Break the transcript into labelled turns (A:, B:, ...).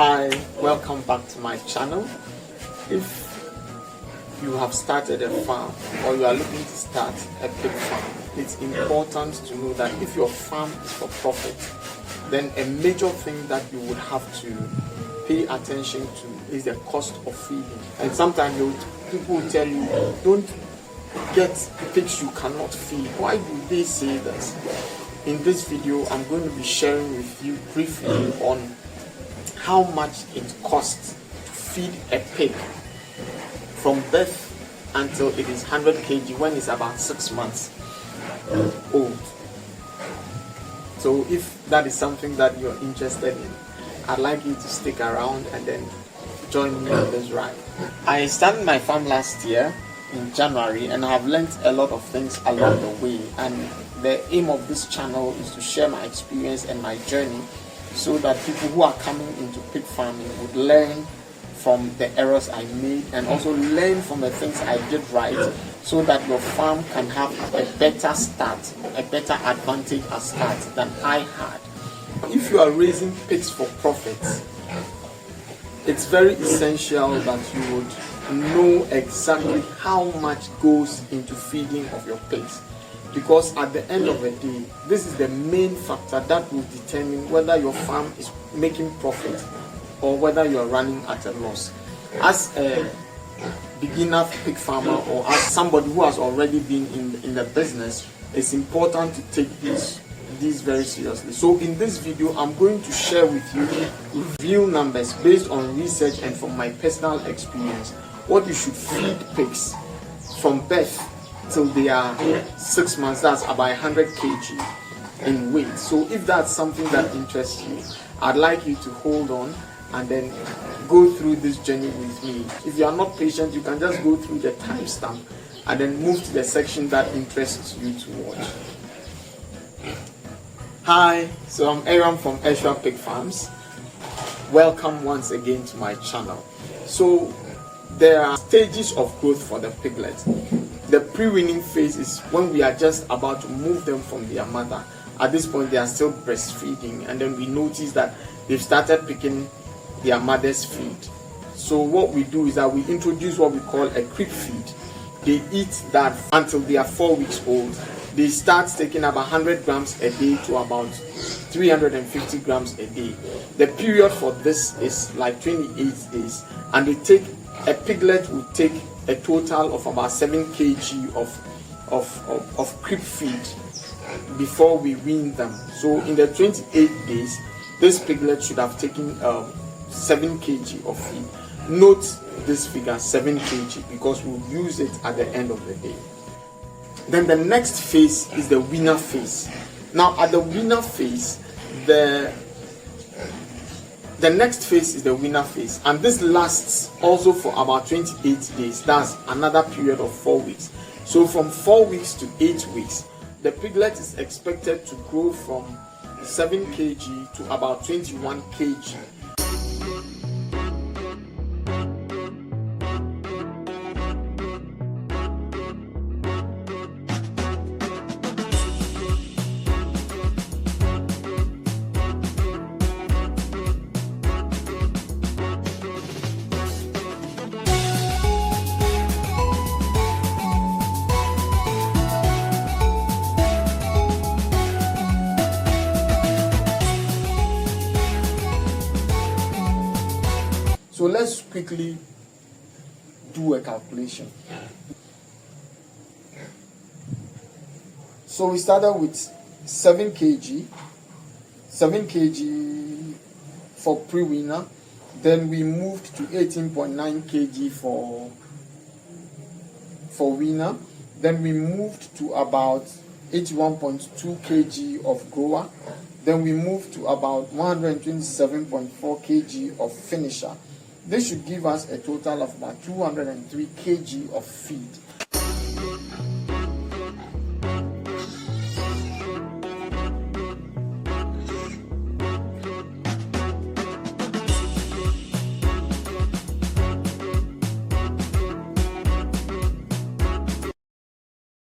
A: Hi, welcome back to my channel. If you have started a farm or you are looking to start a pig farm, it's important to know that if your farm is for profit, then a major thing that you would have to pay attention to is the cost of feeding. And sometimes people will tell you, don't get pigs you cannot feed. Why do they say this? In this video, I'm going to be sharing with you briefly on how much it costs to feed a pig from birth until it is 100 kg when it's about 6 months old. So if that is something that you're interested in, I'd like you to stick around and then join me on this ride. I started my farm last year in January and I have learned a lot of things along the way, and the aim of this channel is to share my experience and my journey so that people who are coming into pig farming would learn from the errors I made and also learn from the things I did right, so that your farm can have a better start, a better advantage at start than I had. If you are raising pigs for profit, it's very essential that you would know exactly how much goes into feeding of your pigs, because at the end of the day, this is the main factor that will determine whether your farm is making profit or whether you are running at a loss. As a beginner pig farmer or as somebody who has already been in the business, it's important to take these very seriously. So in this video, I'm going to share with you real numbers based on research and from my personal experience, what you should feed pigs from birth till they are 6 months. That's about 100 kg in weight. So if that's something that interests you, I'd like you to hold on and then go through this journey with me. If you are not patient, you can just go through the timestamp and then move to the section that interests you to watch. Hi, so I'm Ezra from Eshua Pig Farms. Welcome once again to my channel. So there are stages of growth for the piglets. The pre-weaning phase is when we are just about to move them from their mother. At this point, they are still breastfeeding, and then we notice that they've started picking their mother's feed. So what we do is that we introduce what we call a creep feed. They eat that until they are 4 weeks old. They start taking about 100 grams a day to about 350 grams a day. The period for this is like 28 days, and a piglet will take a total of about 7 kg of creep feed before we wean them. So in the 28 days, this piglet should have taken 7 kg of feed. Note this figure, 7 kg, because we'll use it at the end of the day. Then the next phase is the weaner phase. Now at the weaner phase, the next phase is the weaner phase, and this lasts also for about 28 days. That's another period of 4 weeks. So from 4 weeks to 8 weeks, the piglet is expected to grow from 7 kg to about 21 kg. So let's quickly do a calculation. So we started with 7 kg for pre-weaner. Then we moved to 18.9 kg for weaner. Then we moved to about 81.2 kg of grower. Then we moved to about 127.4 kg of finisher. This should give us a total of about 203 kg of feed.